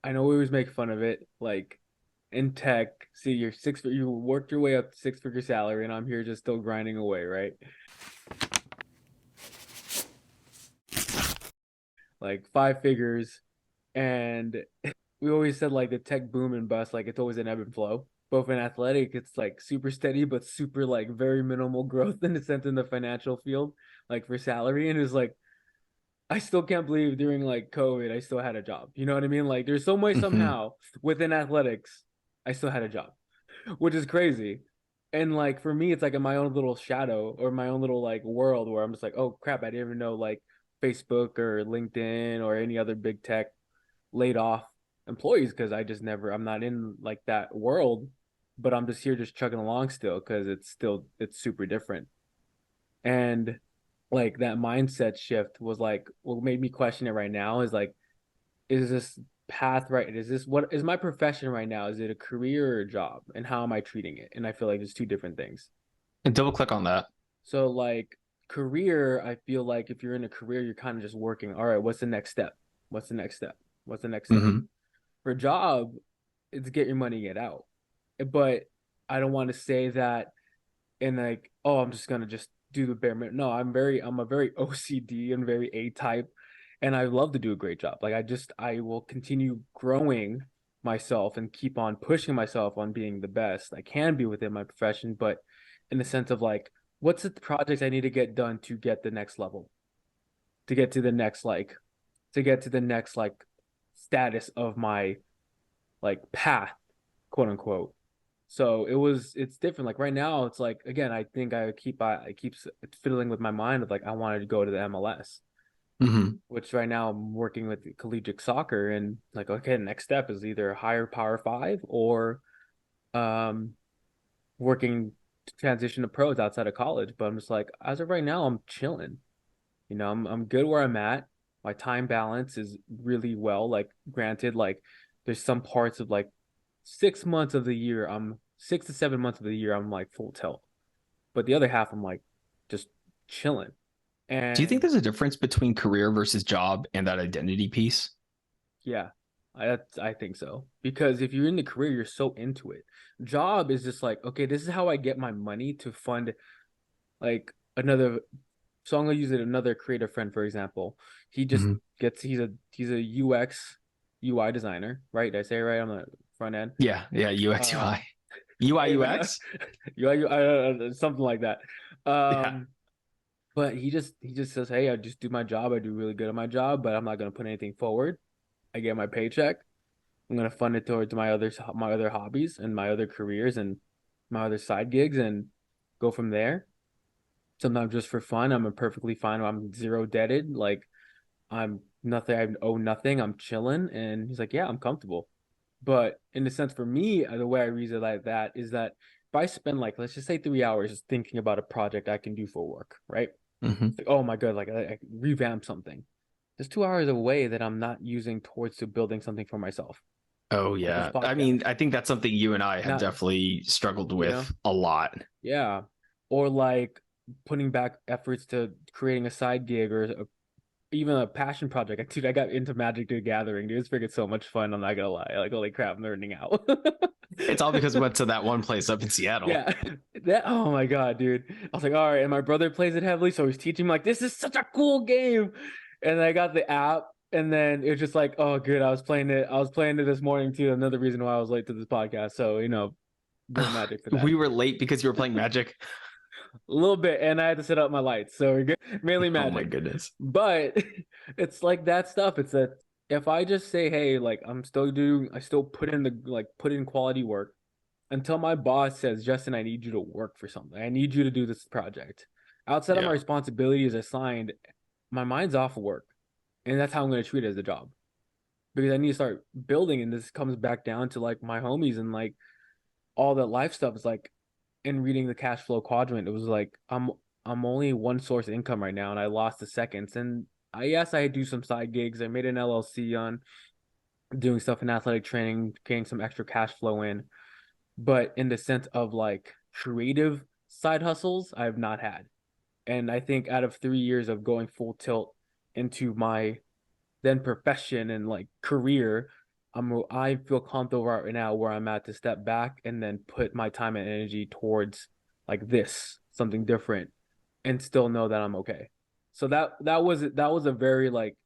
I know we always make fun of it, like in tech, see you worked your way up to six-figure salary, and I'm here just still grinding away, right? Like five figures, and we always said like the tech boom and bust, like it's always an ebb and flow. Both in athletic, it's like super steady, but super like very minimal growth in the sense in the financial field, like for salary. And it's like I still can't believe during like COVID, I still had a job. You know what I mean? Like there's so much Hmm. somehow within athletics, I still had a job, which is crazy. And like for me, it's like in my own little shadow or my own little like world where I'm just like, oh crap, I didn't even know like Facebook or LinkedIn or any other big tech laid off employees because I just never, I'm not in like that world, but I'm just here just chugging along still because it's super different. And like that mindset shift was like what made me question it right now is like, is this path right? Is this what is my profession right now? Is it a career or a job? And how am I treating it? And I feel like there's two different things. And double click on that. So like career, I feel like if you're in a career, you're kind of just working. All right, what's the next step? What's the next step? What's the next step? Hmm. For a job, it's get your money, get out. But I don't want to say that and like, oh, I'm just gonna just do the bare minimum. No, I'm a very OCD and very A type, and I love to do a great job. Like I will continue growing myself and keep on pushing myself on being the best I can be within my profession, but in the sense of like, what's the projects I need to get done to get the next level, to get to the next like, to get to the next like status of my like path, quote unquote. So it's different. Like right now, it's like again, I think I keep fiddling with my mind of like I wanted to go to the MLS, Hmm. which right now I'm working with collegiate soccer and like okay, the next step is either higher Power Five or um working to transition to pros outside of college. But I'm just like as of right now, I'm chilling. You know, I'm good where I'm at. My time balance is really well. Like granted, like there's some parts of like 6 months of the year, I'm 6 to 7 months of the year, I'm like full tilt. But the other half, I'm like just chilling. Do you think And there's a difference between career versus job and that identity piece? yeah, I think so. Because if you're in the career, you're so into it. Job is just like, okay, this is how I get my money to fund like another. So I'm gonna use it another creative friend, for example. He just Hmm. gets he's a UX UI designer, right? Did I say it right on the front end? Yeah, yeah. UX UI, Um, UI UI, UX. something like that. Yeah. Um, but he just says, "Hey, I just do my job. I do really good at my job, but I'm not gonna put anything forward. I get my paycheck. I'm gonna fund it towards my other hobbies and my other careers and my other side gigs and go from there. Sometimes just for fun. I'm perfectly fine. I'm zero debted. Like I'm nothing. I owe nothing. I'm chilling." And he's like, "Yeah, I'm comfortable." But in the sense for me, the way I reason it like that is that if I spend like let's just say 3 hours thinking about a project I can do for work, right? Hmm. It's like, oh my god, like I revamp something. There's 2 hours away that I'm not using towards to building something for myself, Oh like this yeah. I mean, podcast. I think that's something you and I have Not, definitely struggled you know, with a lot. yeah, or like putting back efforts to creating a side gig or even a passion project. Dude, I got into Magic the Gathering. Dude, it's freaking so much fun. I'm not gonna lie. Like, holy crap, I'm nerding out. It's all because we went to that one place up in Seattle. Yeah, that. Oh my god, dude. I was like, all right, and my brother plays it heavily, so he's teaching me like, this is such a cool game. And I got the app, and then it was just like, oh, good. I was playing it. I was playing it this morning too. Another reason why I was late to this podcast. So blame Magic for that We were late because you were playing Magic. a little bit, and I had to set up my lights. So we're good. Mainly Oh my Magic, goodness. but it's like that stuff. It's that if I just say, hey, like I still put in put in quality work until my boss says, Justin, I need you to work for something. I need you to do this project. Outside of my Yeah. responsibilities assigned, my mind's off of work. And that's how I'm going to treat it as a job. Because I need to start building. And this comes back down to like my homies and like all that life stuff is like in reading the cash flow quadrant, it was like I'm only one source of income right now and I lost the seconds. And yes, I do some side gigs. I made an LLC on doing stuff in athletic training, getting some extra cash flow in, but in the sense of like creative side hustles, I have not had. And I think out of 3 years of going full tilt into my then profession and like career, I feel comfortable right now where I'm at to step back and then put my time and energy towards like this, something different, and still know that I'm okay. So that was a very like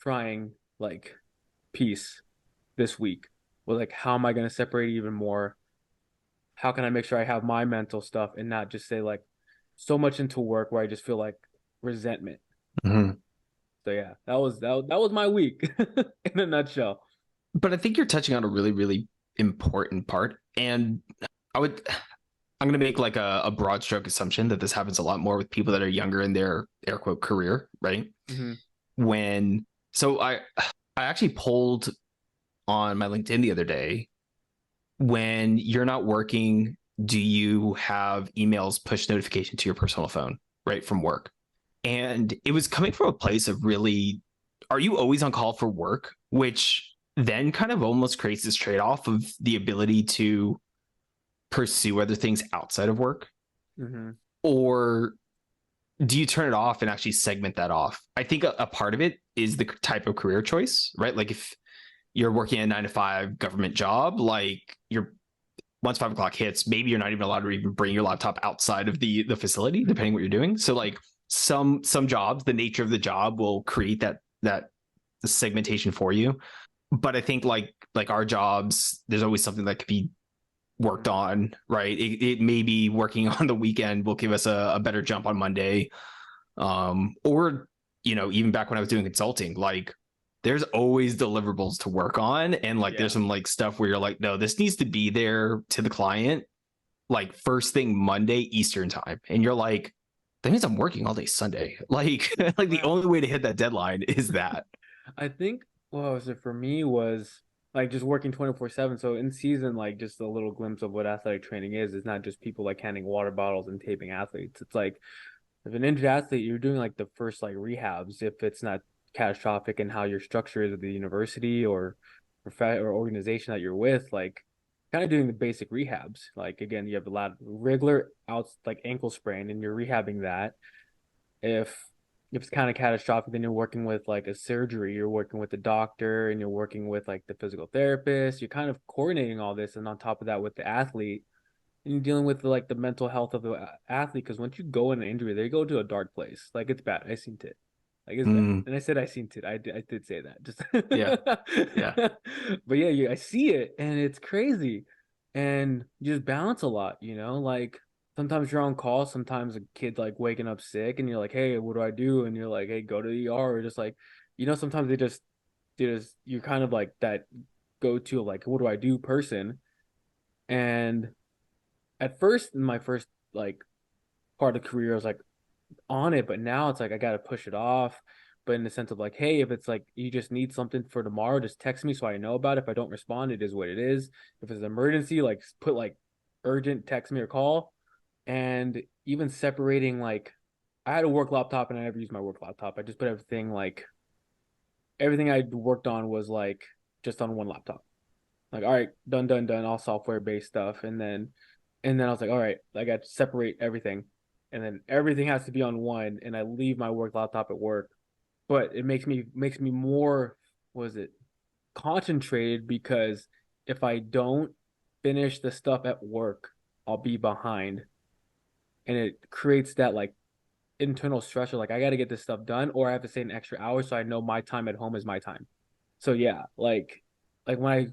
trying like piece this week. Was like how am I gonna separate even more? How can I make sure I have my mental stuff and not just say like so much into work where I just feel like resentment. Mhm. So yeah, that was my week in a nutshell. But I think you're touching on a really, really important part. And I would, I'm going to make like a broad stroke assumption that this happens a lot more with people that are younger in their air quote career, right? Hmm. When, so I actually polled on my LinkedIn the other day, when you're not working, do you have emails push notification to your personal phone, right? From work. And it was coming from a place of really, are you always on call for work? Which then kind of almost creates this trade off of the ability to pursue other things outside of work. Hmm. Or do you turn it off and actually segment that off? I think a part of it is the type of career choice, right? Like if you're working a 9 to 5 government job, like you're once 5 o'clock hits, maybe you're not even allowed to even bring your laptop outside of the facility, depending what you're doing. So like some jobs, the nature of the job will create that segmentation for you. But I think like our jobs, there's always something that could be worked Hmm. on, right? It may be working on the weekend will give us a better jump on Monday. Or, even back when I was doing consulting, like there's always deliverables to work on. And like there's Yeah. some like stuff where you're like, no, this needs to be there to the client like first thing Monday Eastern time. And you're like, that means I'm working all day Sunday. Like, like the Well, only way to hit that deadline is that. I think what was it for me was like just working 24/7. So in season, like just a little glimpse of what athletic training is. It's not just people like handing water bottles and taping athletes. It's like if an injured athlete, you're doing like the first like rehabs if it's not catastrophic and how your structure is at the university or or organization that you're with, like kind of doing the basic rehabs. Like again, you have a lot of regular outs like ankle sprain and you're rehabbing that. If if it's kind of catastrophic, then you're working with like a surgery, you're working with the doctor and you're working with like the physical therapist. You're kind of coordinating all this and on top of that with the athlete and you're dealing with like the mental health of the athlete because once you go in an injury, they go to a dark place. Like it's bad. I seen it. Like it's bad. Mm, And I said I seen it. I did say that. Just yeah, yeah. but yeah, I see it and it's crazy. And you just balance a lot, you know? Like sometimes you're on call, sometimes a kid like waking up sick and you're like, "Hey, what do I do?" And you're like, "Hey, go to the ER." Or just like, sometimes they just you're kind of like that go to like, "What do I do?" person. And at first in my first like part of the career, I was like on it, but now it's like I gotta push it off. But in the sense of like, hey, if it's like you just need something for tomorrow, just text me so I know about it. If I don't respond, it is what it is. If it's an emergency, like put like urgent, text me or call. And even separating like I had a work laptop and I never used my work laptop. I just put everything I worked on was like just on one laptop. Like, all right, done, done, done, all software based stuff. And then I was like, all right, I got to separate everything. And then everything has to be on one. And I leave my work laptop at work. But it makes me more, was it concentrated because if I don't finish the stuff at work, I'll be behind. And it creates that like internal stressor, like I gotta get this stuff done, or I have to stay an extra hour so I know my time at home is my time. So yeah, like when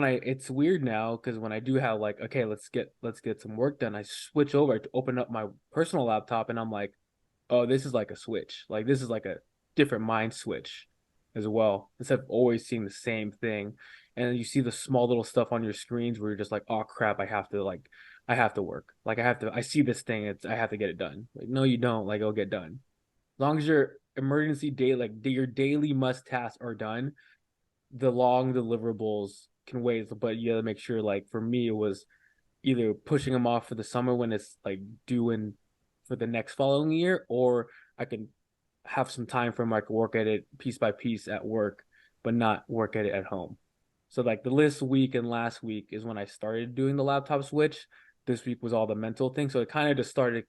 I it's weird now because when I do have like okay let's get some work done, I switch over to open up my personal laptop and I'm like, oh, this is like a switch, like this is like a different mind switch as well instead of always seeing the same thing. And then you see the small little stuff on your screens where you're just like, oh crap, I have to work, like I see this thing, it's I have to get it done. Like no you don't, like it'll get done as long as your emergency day like your daily must tasks are done. The long deliverables can wait, but you gotta make sure. Like for me, it was either pushing them off for the summer when it's like due in for the next following year, or I can have some time from I can work at it piece by piece at work, but not work at it at home. So like the last week and last week is when I started doing the laptop switch. This week was all the mental thing, so it kind of just started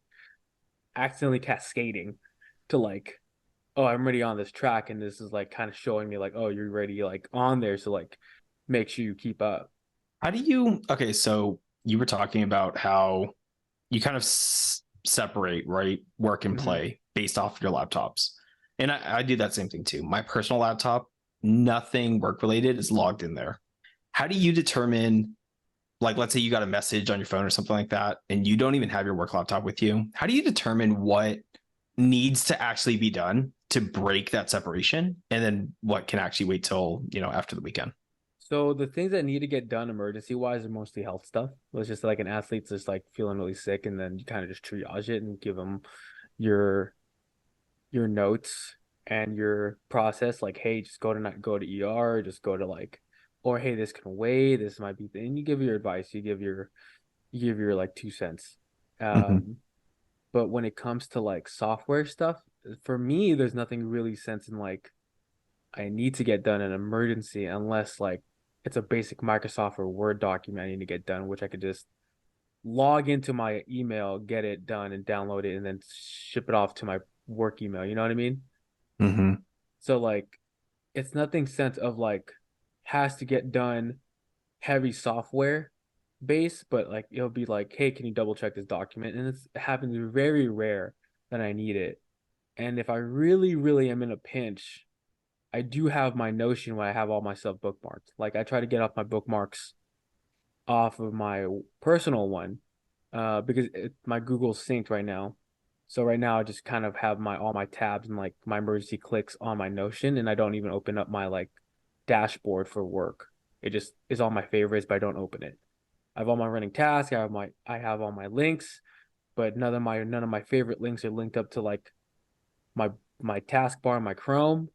accidentally cascading to like, oh, I'm already on this track, and this is like kind of showing me like, oh, you're already like on there. So like make sure you keep up. How do you, okay, so you were talking about how you kind of separate, right? Work and Hmm. play based off your laptops. And I do that same thing too. My personal laptop, nothing work related is logged in there. How do you determine, like, let's say you got a message on your phone or something like that, and you don't even have your work laptop with you? How do you determine what needs to actually be done to break that separation? And then what can actually wait till, after the weekend? So the things that need to get done emergency wise are mostly health stuff. It's just like an athlete's just like feeling really sick, and then you kind of just triage it and give them your notes and your process. Like, hey, just go to not go to ER, just go to like, or hey, this can wait. This might be. And you give your advice. You give your like 2 cents. Mm-hmm. Um, but when it comes to like software stuff, for me, there's nothing really sense in like I need to get done in an emergency unless like it's a basic Microsoft or Word document I need to get done, which I could just log into my email, get it done, and download it, and then ship it off to my work email. You know what I mean? Mm-hmm. So like, it's nothing sense of like has to get done heavy software base, but like it'll be like, hey, can you double check this document? And it happens very rare that I need it. And if I really, really am in a pinch, I do have my Notion where I have all my stuff bookmarked. Like I try to get off my bookmarks off of my personal one, because my Google's synced right now. So right now I just kind of have my all my tabs and like my emergency clicks on my Notion, and I don't even open up my like dashboard for work. It just is on my favorites, but I don't open it. I have all my running tasks. I have all my links, but none of my favorite links are linked up to like my my taskbar, my Chrome.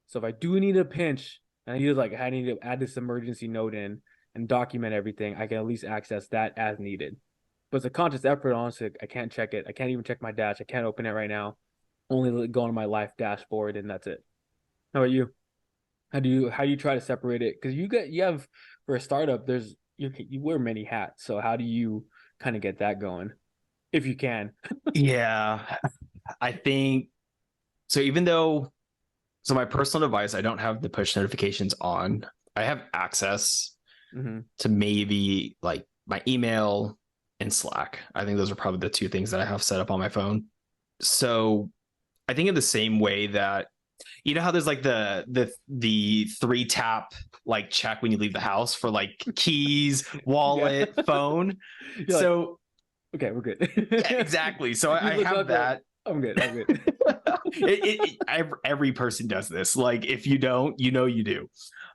So if I do need a pinch and I need to add this emergency note in and document everything, I can at least access that as needed. But it's a conscious effort, honestly. I can't check it. I can't even check my dash. I can't open it right now. Only go on my life dashboard and that's it. How about you? How do you try to separate it? Because you have for a startup, you wear many hats. So how do you kind of get that going if you can? Yeah, I think so. Even though, so my personal device, I don't have the push notifications on. I have access Hmm. to maybe like my email and Slack. I think those are probably the two things that I have set up on my phone. So I think in the same way that, how there's like the three tap like check when you leave the house for like keys, Yeah. wallet, phone. You're like, So okay, we're good. yeah, exactly. So You I look have up, you're like, that. I'm good. I'm good. Every person does this. Like if you don't, you do.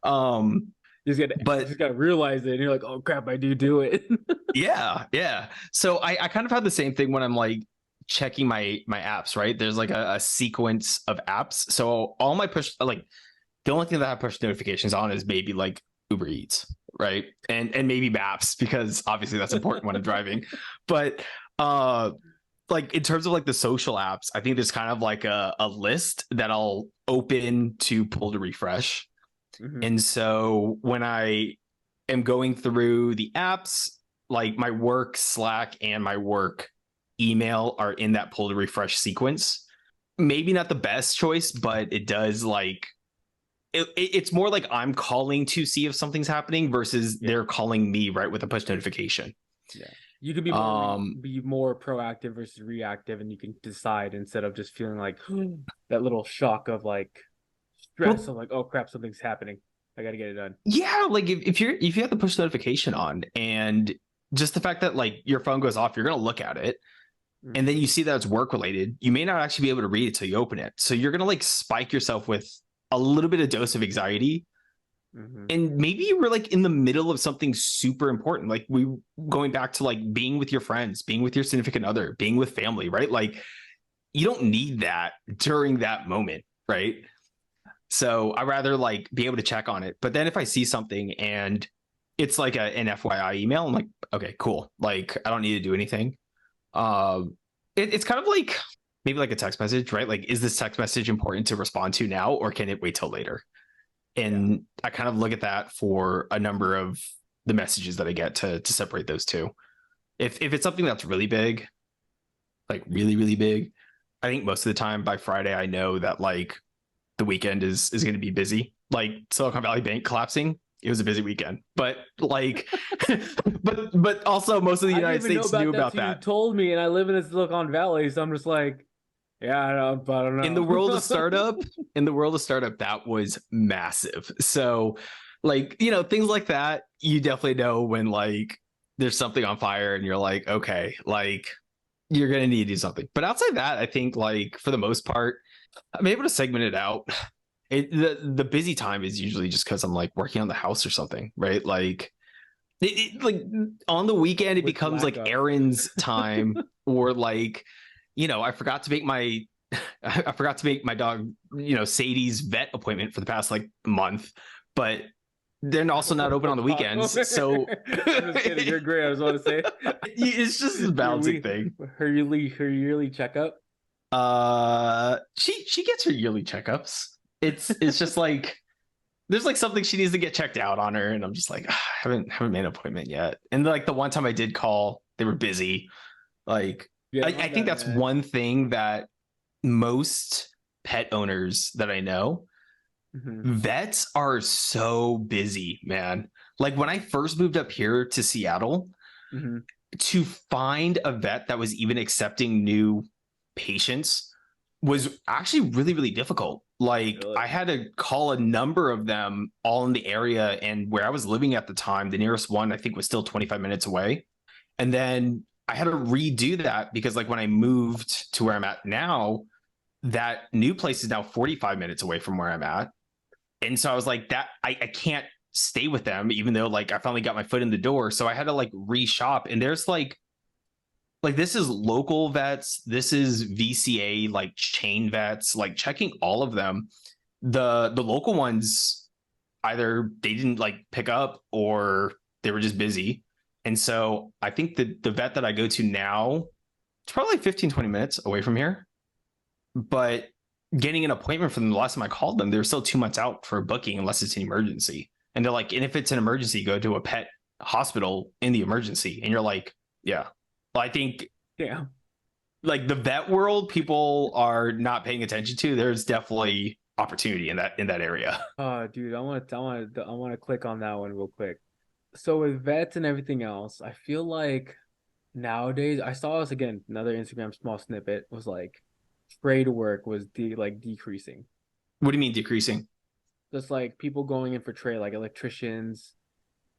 Um, You but just gotta realize it, and you're like, oh crap, I do it. yeah. So I kind of have the same thing when I'm like checking my apps, right? There's like a sequence of apps. So all my push, like the only thing that I have push notifications on is maybe like Uber Eats, right? And maybe Maps, because obviously that's important when I'm driving. But like in terms of like the social apps, I think there's kind of like a list that I'll open to pull to refresh. Hmm. And so when I am going through the apps, like my work Slack and my work email are in that pull to refresh sequence. Maybe not the best choice, but it does like it's more like I'm calling to see if something's happening versus Yeah, they're calling me right with a push notification. yeah. You could be Um, proactive versus reactive, and you can decide instead of just feeling like that little shock of like stress well, of like, oh crap, something's happening. I gotta get it done. yeah, like if you have the push notification on and just the fact that like your phone goes off, you're gonna look at it and Hmm. then you see that it's work related, you may not actually be able to read it till you open it. So you're gonna like spike yourself with a little bit of dose of anxiety. Hmm. And maybe you were like in the middle of something super important. Like we going back to like being with your friends, being with your significant other, being with family, right? Like you don't need that during that moment, right? So I rather like be able to check on it. But then if I see something and it's like an FYI email, I'm like, okay, cool. Like I don't need to do anything. It's kind of like maybe like a text message, right? Like, is this text message important to respond to now, or can it wait till later? Yeah. And I kind of look at that for a number of the messages that I get to separate those two. If it's something that's really big, like really big, I think most of the time by Friday I know that like the weekend is going to be busy. Like Silicon Valley Bank collapsing, It was a busy weekend, but like, but also most of the I didn't United even know States knew about that about till you that. told me, and I live in a Silicon Valley, so I'm just like, yeah, I don't In the world of know. startup, that was massive. So, like, things like that, you definitely know when like there's something on fire, and you're like, okay, like you're gonna need to do something. But outside that, I think like for the most part, I'm able to segment it out. The busy time is usually just because I'm like working on the house or something, right? Like like on the weekend, it With becomes lack like of. errands time, or like I forgot to make my I forgot to make my dog Sadie's vet appointment for the past like month, but they're also not open Oh on the God. weekends, so I'm just kidding. You're great. I just want to say it's just a your balancing week, thing. her yearly checkup. She gets her yearly checkups. It's just like there's like something she needs to get checked out on her, and I'm just like, haven't made an appointment yet. And like the one time I did call, they were busy. Like Yeah, I on think that that's man. one thing that most pet owners that I know, Hmm. vets are so busy, man. Like when I first moved up here to Seattle, Hmm. to find a vet that was even accepting new patients was actually really, really difficult. Like Really? I had to call a number of them all in the area, and where I was living at the time, the nearest one I think was still 25 minutes away. And then I had to redo that because like when I moved to where I'm at now, that new place is now 45 minutes away from where I'm at. And so I was like, that I can't stay with them, even though like I finally got my foot in the door. So I had to like reshop. And there's like this is local vets, this is VCA, like chain vets, like checking all of them. The local ones, either they didn't like pick up or they were just busy. And so I think the vet that I go to now, it's probably like 15, 20 minutes away from here. But getting an appointment from them, the last time I called them, they were still 2 months out for a booking unless it's an emergency. And they're like, and if it's an emergency, go to a pet hospital in the emergency. And you're like, yeah. Well, I think Yeah. like the vet world, people are not paying attention to. There's definitely opportunity in that area. Oh, dude, I want to click on that one real quick. So with vets and everything else, I feel like nowadays I saw this again, another Instagram small snippet was like trade work was decreasing. What do you mean decreasing? Just like people going in for trade, like electricians,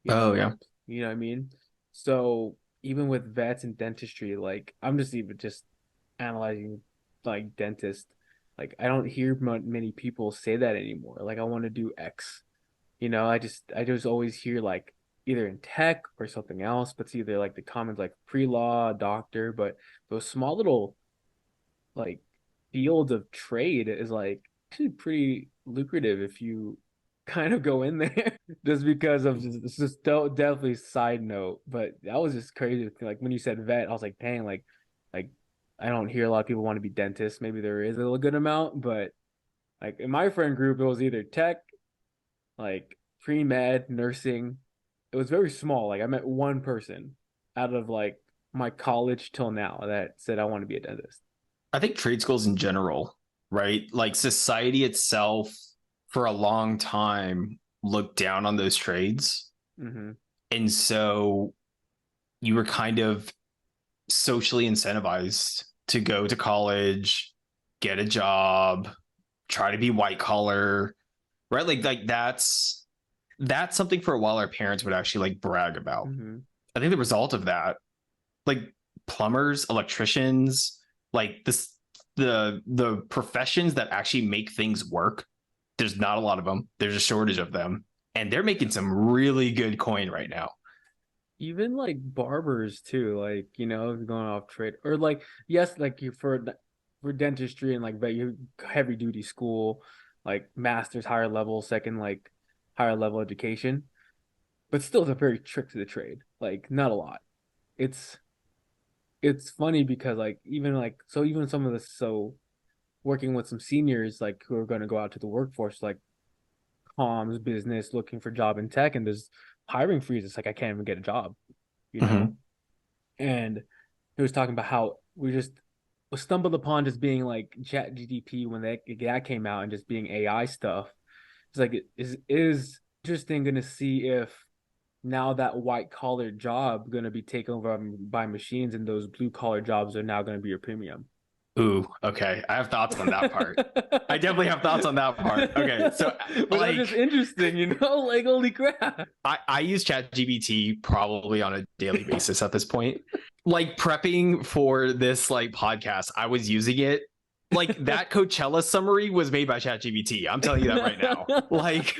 you Oh know, yeah. you know what I mean? So even with vets and dentistry, like I'm just even just analyzing like dentist, like I don't hear many people say that anymore. Like I want to do X. I just always hear like either in tech or something else, but it's either like the commons like pre-law, doctor, but those small little like fields of trade is like actually pretty lucrative if you kind of go in there just because of it's just definitely side note, but that was just crazy. Like when you said vet, I was like, dang, like I don't hear a lot of people want to be dentists. Maybe there is a good amount, but like in my friend group, it was either tech, like pre-med, nursing. It was very small. Like I met one person out of like my college till now that said I want to be a dentist. I think trade schools in general, right? Like society itself for a long time looked down on those trades. Hmm. And so you were kind of socially incentivized to go to college, get a job, try to be white collar, right? Like that's something for a while our parents would actually like brag about. Hmm. I think the result of that, like plumbers, electricians, like this the professions that actually make things work, there's not a lot of them. There's a shortage of them. And they're making some really good coin right now. Even like barbers too, like going off trade or like yes, like you for dentistry and like you heavy duty school, like master's higher level, second like higher level education, but still it's a very trick to the trade. Like not a lot. It's it's funny because like even like so even some of the so working with some seniors like who are going to go out to the workforce like comms business looking for job in tech and there's hiring freeze. It's like I can't even get a job, you know. Mm-hmm. And he was talking about how we just stumbled upon just being like Chat GDP when that came out and just being AI stuff. It's like is Interesting, gonna see if now that white collar job gonna be taken over by machines, and those blue collar jobs are now gonna be your premium. Ooh, okay. I have thoughts on that part. I definitely have thoughts on that part. Okay, so But that's just like interesting, like holy crap. I use ChatGPT probably on a daily basis at this point. Like prepping for this like podcast, I was using it. Like that Coachella summary was made by ChatGPT. I'm telling you that right now. Like